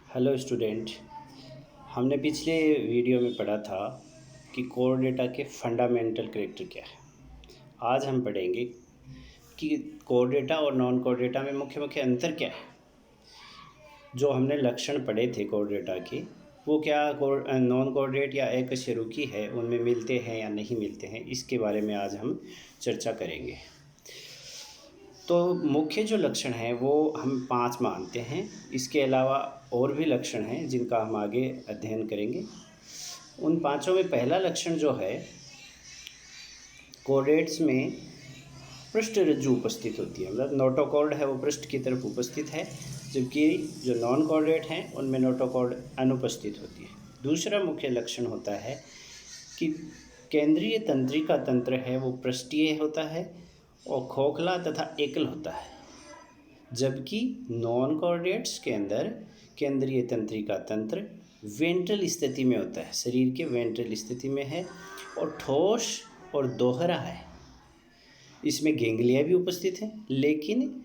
Hello student. हमने पिछले video में पढ़ा था कि कोर डेटा के फंडामेंटल कैरेक्टर क्या है। आज हम पढ़ेंगे कि कोर डेटा और नॉन कोर डेटा में मुख्य मुख्य अंतर क्या है। जो हमने लक्षण पढ़े थे कोर डेटा के, वो क्या नॉन कोऑर्डिनेट या एकशरुकी है, उनमें मिलते हैं या नहीं मिलते हैं, इसके बारे में आज हम चर्चा करेंगे। तो मुख्य जो लक्षण हैं वो हम 5 मानते हैं। इसके अलावा और भी लक्षण हैं जिनका हम आगे अध्ययन करेंगे। उन पांचों में पहला लक्षण जो है, कोऑर्डिनेट्स में पृष्ठ रज्जु उपस्थित होती है, मतलब नोटोकॉर्ड है वो पृष्ठ की तरफ उपस्थित है, जबकि जो नॉन कोऑर्डिनेट हैं उनमें नोटोकॉर्ड अनुपस्थित होती है। दूसरा मुख्य लक्षण होता है कि केंद्रीय तंत्रिका तंत्र है वो पृष्ठीय होता है और खोखला तथा एकल होता है, जबकि नॉन कोऑर्डिनेट्स के अंदर केंद्रीय तंत्रिका तंत्र वेंट्रल स्थिति में होता है, शरीर के वेंट्रल स्थिति में है और ठोस और दोहरा है। इसमें गेंगलिया भी उपस्थित है, लेकिन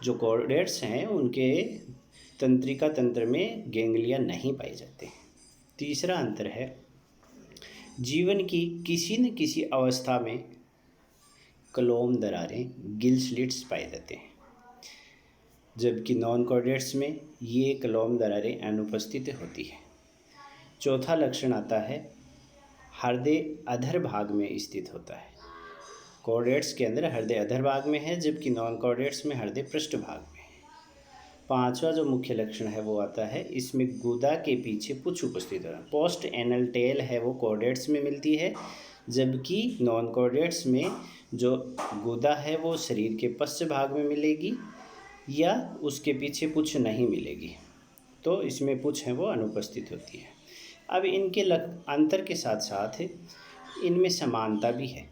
जो कोऑर्डिनेट्स हैं उनके तंत्रिका तंत्र में गेंगलिया नहीं पाए जाते। तीसरा अंतर है, जीवन की किसी न किसी अवस्था में क्लोम दरारें गिल स्लिट्स पाए जाते हैं, जबकि नॉन कोऑर्डिनेट्स में ये क्लोम दरारें अनुपस्थित होती है। चौथा लक्षण आता है, हृदय अधर भाग में स्थित होता है। कोऑर्डिनेट्स के अंदर हृदय अधर भाग में है, जबकि नॉन कोऑर्डिनेट्स में हृदय पृष्ठ भाग में है। पांचवा जो मुख्य लक्षण है वो आता है, इसमें गुदा के पीछे पुच्छ उपस्थित होना। पोस्ट एनल टेल है वो कोऑर्डिनेट्स में मिलती है, जबकि नॉन कोऑर्डिनेट्स में जो गुदा है वो शरीर के पश्च भाग में मिलेगी या उसके पीछे पुच्छ नहीं मिलेगी, तो इसमें पुच्छ है वो अनुपस्थित होती है। अब इनके अंतर के साथ साथ इनमें समानता भी है।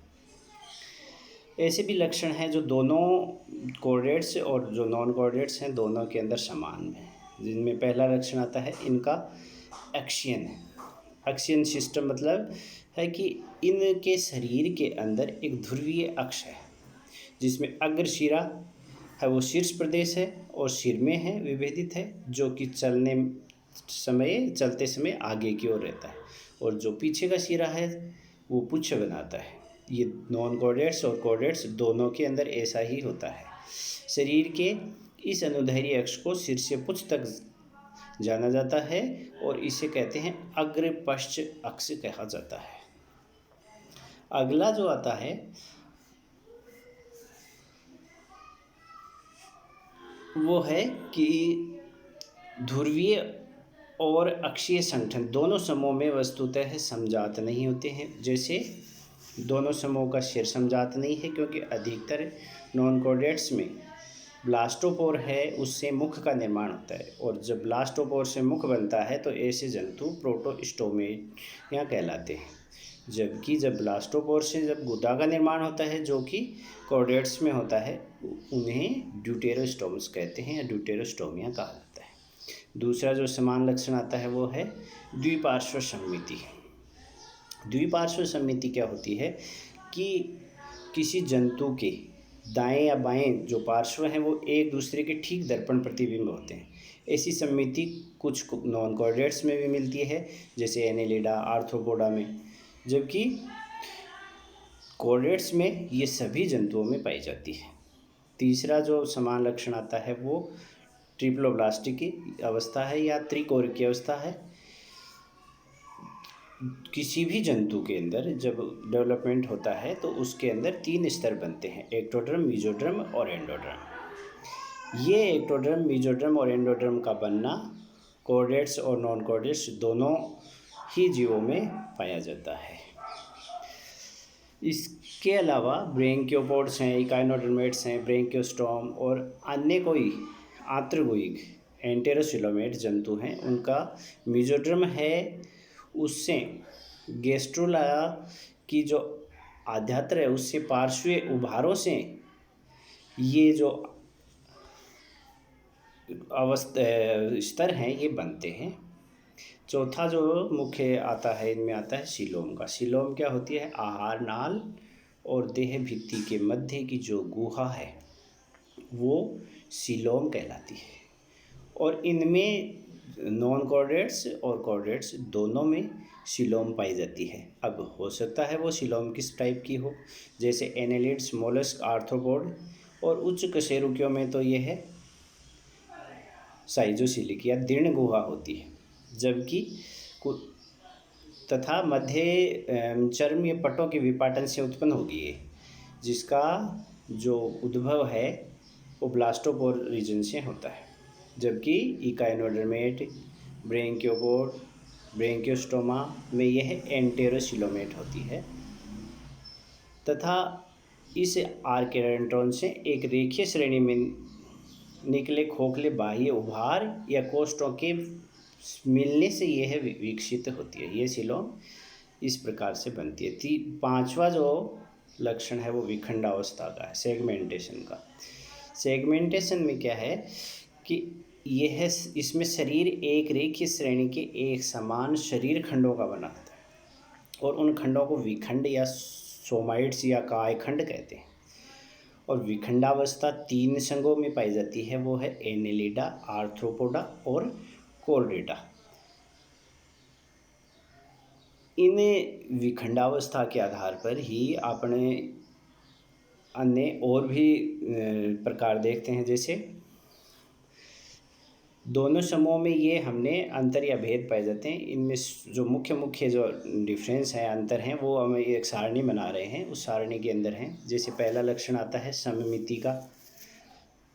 ऐसे भी लक्षण हैं जो दोनों कोऑर्डिनेट्स और जो नॉन कोऑर्डिनेट्स हैं दोनों के अंदर समान है, जिनमें पहला लक्षण आता है इनका एक्शियन है। एक्शियन सिस्टम मतलब है कि इनके शरीर के अंदर एक ध्रुवीय अक्ष है, जिसमें अग्रशिरा है वो शीर्ष प्रदेश है और सिर में है विभेदित है, जो कि चलते समय आगे की ओर रहता है, और जो पीछे का सिरा है वो पुच्छ बनाता है। ये नॉन कोऑर्डिनेट्स और कोऑर्डिनेट्स दोनों के अंदर ऐसा ही होता है। शरीर के इस अनुदैर्ध्य अक्ष को सिर से पुच्छ तक जाना जाता है और इसे कहते हैं अग्र पश्च अक्ष कहा जाता है। अगला जो आता है वो है कि ध्रुवीय और अक्षीय संगठन दोनों समूह में वस्तुतः समजात नहीं होते हैं। जैसे दोनों समूह का सिर समजात नहीं है, क्योंकि अधिकतर नॉन कोऑर्डिनेट्स में ब्लास्टोपोर है उससे मुख का निर्माण होता है, और जब ब्लास्टोपोर से मुख बनता है तो ऐसे जंतु प्रोटोस्टोमिया कहलाते हैं, जबकि जब ब्लास्टोपोर से जब गुदा का निर्माण होता है जो कि कोऑर्डिनेट्स में होता है, उन्हें ड्यूटेरोस्टोम्स कहते हैं या ड्यूटेरोस्टोमिया कहा जाता है। दूसरा जो समान लक्षण आता है वो है द्विपार्श्व सममिति। द्विपार्श्व सममिति क्या होती है कि किसी जंतु के दाएं या बाएं जो पार्श्व हैं वो एक दूसरे के ठीक दर्पण प्रतिबिंब होते हैं। ऐसी सममिति कुछ नॉन कोऑर्डिनेट्स में भी मिलती है, जैसे एनेलिडा, आर्थ्रोपोडा में, जबकि कोऑर्डिनेट्स में ये सभी जंतुओं में पाई जाती है। तीसरा जो समान लक्षण आता है वो ट्रिप्लोब्लास्टिक की अवस्था है या त्रिकोर की अवस्था है। किसी भी जंतु के अंदर जब डेवलपमेंट होता है तो उसके अंदर 3 स्तर बनते हैं, एक्टोडर्म, मीजोडर्म और एंडोडर्म। ये एक्टोडर्म, मीजोडर्म और एंडोडर्म का बनना कोऑर्डिनेट्स और नॉन कोऑर्डिनेट्स दोनों ही जीवों में पाया जाता है। इसके अलावा ब्रेंकियोपोड्स हैं, इकाइनोडर्मेट्स हैं, ब्रेंकियोस्टोम और अन्य कोई आंत्रगोइक एंटेरोसिलोमेट जंतु हैं, उनका मीजोडर्म है उससे गैस्ट्रोला की जो आध्यात्र है उससे पार्श्वीय उभारों से ये जो स्तर हैं ये बनते हैं। चौथा जो मुख्य आता है इनमें आता है सीलोम का। सीलोम क्या होती है? आहार नाल और देह भित्ति के मध्य की जो गुहा है वो सीलोम कहलाती है, और इनमें नॉन कॉर्डेट्स और कॉर्डेट्स दोनों में सीलोम पाई जाती है। अब हो सकता है वो सीलोम किस टाइप की हो, जैसे एनेलिड्स, मोलस्क, आर्थ्रोपोड, और उच्च कशेरुकियों में तो ये है साइजोसिलिक या दीर्ण गुहा होती है, जबकि तथा मध्य चर्म या पटों के विपाटन से उत्पन्न होगी ये, जिसका जो उद्भव है वो ब्लास्टोपोर रीजन से होता है। जबकि इकाइनोडर्मेट, ब्रेंकियोपोड, ब्रेंकियोस्टोमा में यह एंटेरोसिलोमेट होती है तथा इस आर्केडेंड्रॉन से एक रेखीय श्रेणी में निकले खोखले बाह्य उभार या कोष्ठों के मिलने से यह विकसित होती है। ये सिलोम इस प्रकार से बनती है। पांचवा जो लक्षण है वो विखंडावस्था का है, सेगमेंटेशन का। सेगमेंटेशन में क्या है कि यह इसमें शरीर एक रेखीय श्रेणी के एक समान शरीर खंडों का बना होता है और उन खंडों को विखंड या सोमाइड्स या कायखंड कहते हैं। और विखंडावस्था 3 संघों में पाई जाती है, वो है एनेलिडा, आर्थ्रोपोडा और कॉर्डेटा। इन विखंडावस्था के आधार पर ही अपने अन्य और भी प्रकार देखते हैं। जैसे दोनों समूहों में ये हमने अंतर या भेद पाए जाते हैं। इनमें जो मुख्य जो डिफरेंस है, अंतर हैं, वो हम एक सारणी बना रहे हैं, उस सारणी के अंदर हैं। जैसे पहला लक्षण आता है सममिति का,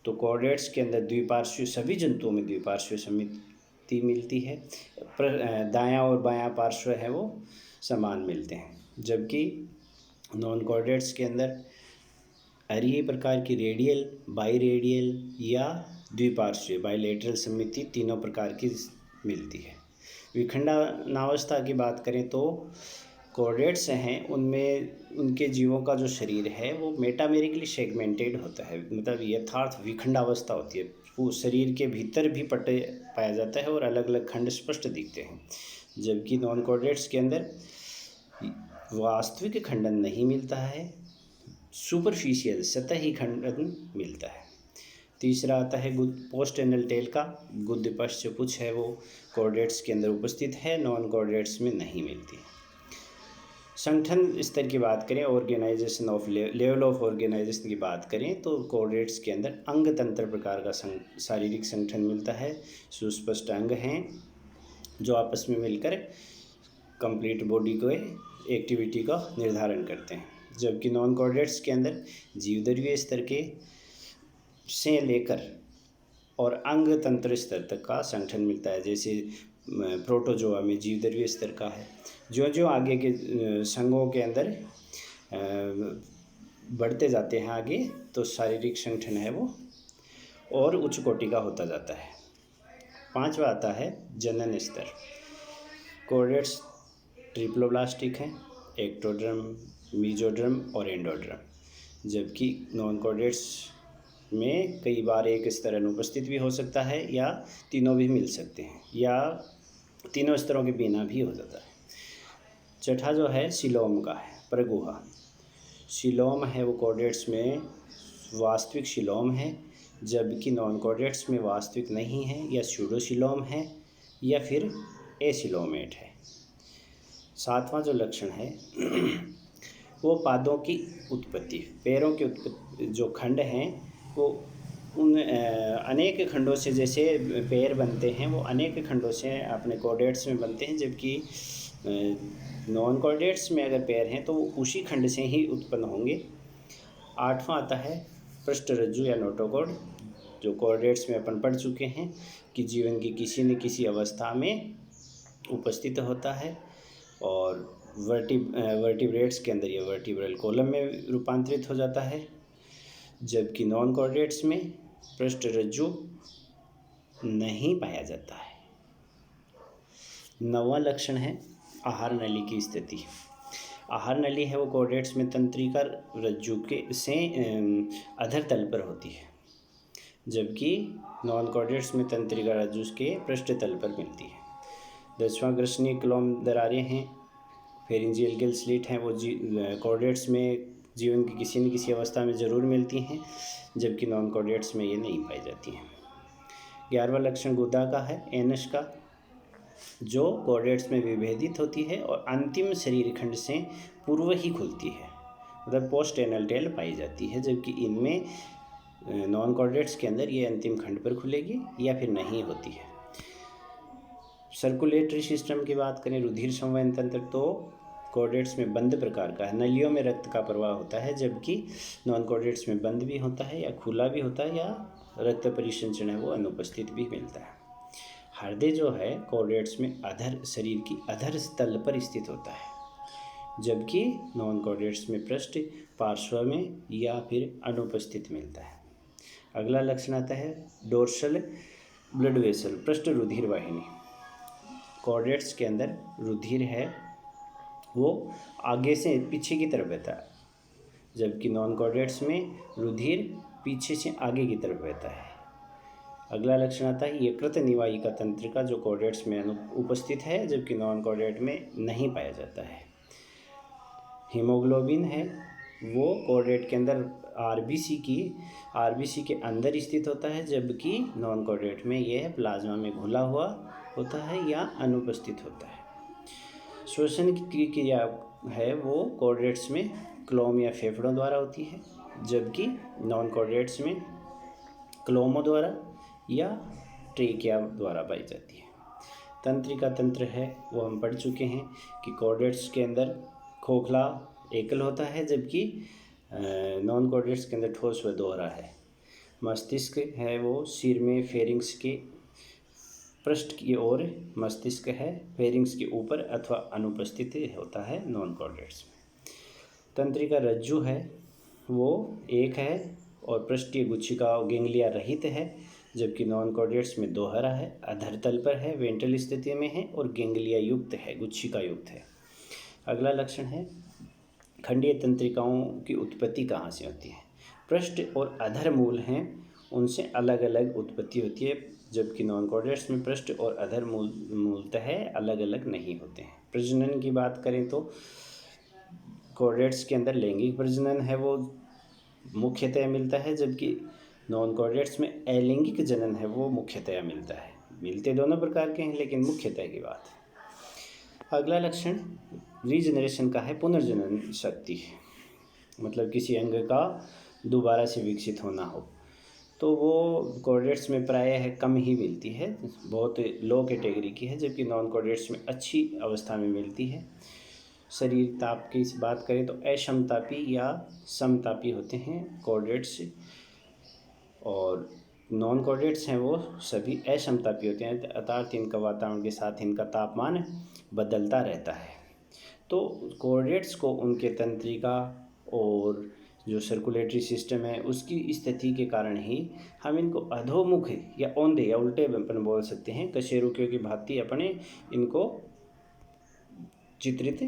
तो कॉर्डेट्स के अंदर द्विपार्श्वीय, सभी जंतुओं में द्विपार्श्वीय सममिति मिलती है। दायां और बायां पार्श्व है वो समान मिलते हैं, जबकि नॉन कॉर्डेट्स के अंदर अरीय प्रकार की रेडियल, बाईरेडियल या द्विपार्श्वीय बाइलेटरल सममिति तीनों प्रकार की मिलती है। विखंडनावस्था की बात करें तो कॉर्डेट्स हैं, उनमें उनके जीवों का जो शरीर है वो मेटामेरिकली सेगमेंटेड होता है, मतलब यथार्थ विखंडावस्था होती है। वो शरीर के भीतर भी पटे पाया जाता है और अलग अलग खंड स्पष्ट दिखते हैं, जबकि नॉन कॉर्डेट्स के अंदर वास्तविक खंडन नहीं मिलता है, सुपरफिशियल सतही खंडन मिलता है। तीसरा आता है पोस्ट एनल टेल का, गुद्यपश्च पुच्छ है वो कॉर्डेट्स के अंदर उपस्थित है, नॉन कॉर्डेट्स में नहीं मिलती। संगठन स्तर की बात करें, organization of level of organization की बात करें तो कॉर्डेट्स के अंदर अंग तंत्र प्रकार का शारीरिक संगठन मिलता है। सुस्पष्ट अंग हैं जो आपस में मिलकर कंप्लीट बॉडी को एक्टिविटी का निर्धारण करते हैं, जबकि नॉन कॉर्डेट्स के अंदर जीवद्रव्य स्तर के से लेकर और अंग तंत्र स्तर तक का संगठन मिलता है। जैसे प्रोटोजोआ में जीवद्रव्य स्तर का है। जो जो आगे के संघों के अंदर बढ़ते जाते हैं आगे, तो शारीरिक संगठन है वो और उच्च कोटि का होता जाता है। पांचवा आता है जनन स्तर। कॉर्डेट्स ट्रिप्लोब्लास्टिक हैं, एक्टोडर्म, मीजोडर्म और एंडोडर्म, जबकि नॉन कॉर्डेट्स में कई बार एक स्तर अनुपस्थित भी हो सकता है या तीनों भी मिल सकते हैं या तीनों स्तरों के बिना भी हो जाता है। छठा जो है सीलोम का है, प्रगुहा। सीलोम है वो कॉर्डेट्स में वास्तविक सीलोम है, जबकि नॉन कॉर्डेट्स में वास्तविक नहीं है, या स्यूडोसीलोम है या फिर एसिलोमेट है। सातवां जो लक्षण है वो पादों की उत्पत्ति, पैरों की उत्पत्ति। जो खंड हैं वो उन अनेक खंडों से, जैसे पैर बनते हैं वो अनेक खंडों से अपने कॉर्डेट्स में बनते हैं, जबकि नॉन कॉर्डेट्स में अगर पैर हैं तो वो उसी खंड से ही उत्पन्न होंगे। आठवां आता है पृष्ठरज्जु या नोटोकॉर्ड, जो कॉर्डेट्स में अपन पढ़ चुके हैं कि जीवन की किसी न किसी अवस्था में उपस्थित होता है, और वर्टिब्रेट्स के अंदर ये वर्टिब्रल कॉलम में रूपांतरित हो जाता है, जबकि नॉन कॉर्डेट्स में पृष्ठरज्जु नहीं पाया जाता है। नौवां लक्षण है आहार नली की स्थिति। आहार नली है वो कॉर्डेट्स में तंत्रिका रज्जु के से अधर तल पर होती है, जबकि नॉन कॉर्डेट्स में तंत्रिका रज्जु के पृष्ठ तल पर मिलती है। 10वां ग्रसनी क्लोम दरारें हैं, फेरिंजियल गिल स्लिट हैं, वो कॉर्डेट्स में जीवन की किसी न किसी अवस्था में ज़रूर मिलती हैं, जबकि नॉन कॉर्डेट्स में ये नहीं पाई जाती हैं। 11वां लक्षण गुदा का है, एनस का, जो कॉर्डेट्स में विभेदित होती है और अंतिम शरीर खंड से पूर्व ही खुलती है, मतलब पोस्ट एनल टेल पाई जाती है, जबकि इनमें नॉन कॉर्डेट्स के अंदर ये अंतिम खंड पर खुलेगी या फिर नहीं होती है। सर्कुलेटरी सिस्टम की बात करें, रुधिर संवहन तंत्र, तो कॉर्डेट्स में बंद प्रकार का है, नलियों में रक्त का प्रवाह होता है, जबकि नॉन कॉर्डेट्स में बंद भी होता है या खुला भी होता है, या रक्त परिसंचरण है वो अनुपस्थित भी मिलता है। हृदय जो है कॉर्डेट्स में अधर शरीर की अधर तल पर स्थित होता है, जबकि नॉन कॉर्डेट्स में पृष्ठ, पार्श्व में या फिर अनुपस्थित मिलता है। अगला लक्षण आता है डोर्सल ब्लड वेसल, पृष्ठ रुधिर वाहिनी। कॉर्डेट्स के अंदर रुधिर है वो आगे से पीछे की तरफ बहता है, जबकि नॉन कॉर्डेट्स में रुधिर पीछे से आगे की तरफ बहता है। अगला लक्षण आता है यकृत निवाहिका तंत्रिका, जो कॉर्डेट्स में उपस्थित है जबकि नॉन कॉर्डेट में नहीं पाया जाता है। हीमोग्लोबिन है वो कॉर्डेट के अंदर आरबीसी के अंदर स्थित होता है, जबकि नॉन कॉर्डेट में यह प्लाज्मा में घुला हुआ होता है या अनुपस्थित होता है। श्वसन की क्रिया है वो कॉर्डेट्स में क्लोम या फेफड़ों द्वारा होती है, जबकि नॉन कॉर्डेट्स में क्लोमों द्वारा या ट्रेकिया द्वारा पाई जाती है। तंत्रिका तंत्र है वो हम पढ़ चुके हैं कि कॉर्डेट्स के अंदर खोखला एकल होता है, जबकि नॉन कॉर्डेट्स के अंदर ठोस व दोहरा है। मस्तिष्क है वो सिर में फेरिंग्स के पृष्ठ की ओर मस्तिष्क है, फेरिंग्स के ऊपर अथवा अनुपस्थित होता है नॉन कॉर्डेट्स में। तंत्रिका रज्जु है वो एक है और पृष्ठीय गुच्छिका गेंगलिया रहित है, जबकि नॉन कॉर्डेट्स में दोहरा है, अधर तल पर है, वेंट्रल स्थिति में है और गेंगलिया युक्त है, गुच्छिका युक्त है। अगला लक्षण है खंडीय तंत्रिकाओं की उत्पत्ति कहाँ से होती है। पृष्ठ और अधर मूल हैं उनसे अलग अलग उत्पत्ति होती है, जबकि नॉन कॉर्डेट्स में पृष्ठ और अधर मूलतः अलग अलग नहीं होते हैं। प्रजनन की बात करें तो कॉर्डेट्स के अंदर लैंगिक प्रजनन है वो मुख्यतया मिलता है, जबकि नॉन कॉर्डेट्स में अलैंगिक जनन है वो मुख्यतया मिलता है। मिलते दोनों प्रकार के हैं लेकिन मुख्यतः की बात है। अगला लक्षण रीजनरेशन का है, पुनर्जनन शक्ति, मतलब किसी अंग का दोबारा से विकसित होना हो तो वो कॉर्डेट्स में प्रायः कम ही मिलती है, बहुत लो कैटेगरी की है, जबकि नॉन कॉर्डेट्स में अच्छी अवस्था में मिलती है। शरीर ताप की बात करें तो असमतापी या समतापी होते हैं कॉर्डेट्स, और नॉन कॉर्डेट्स हैं वो सभी असमतापी होते हैं, अर्थात इनका वातावरण के साथ इनका तापमान बदलता रहता है। तो कॉर्डेट्स को उनके तंत्रिका और जो सर्कुलेटरी सिस्टम है उसकी स्थिति के कारण ही हम इनको अधोमुख या औंधे या उल्टे अपन बोल सकते हैं, कशेरुकियों की भांति अपने इनको चित्रित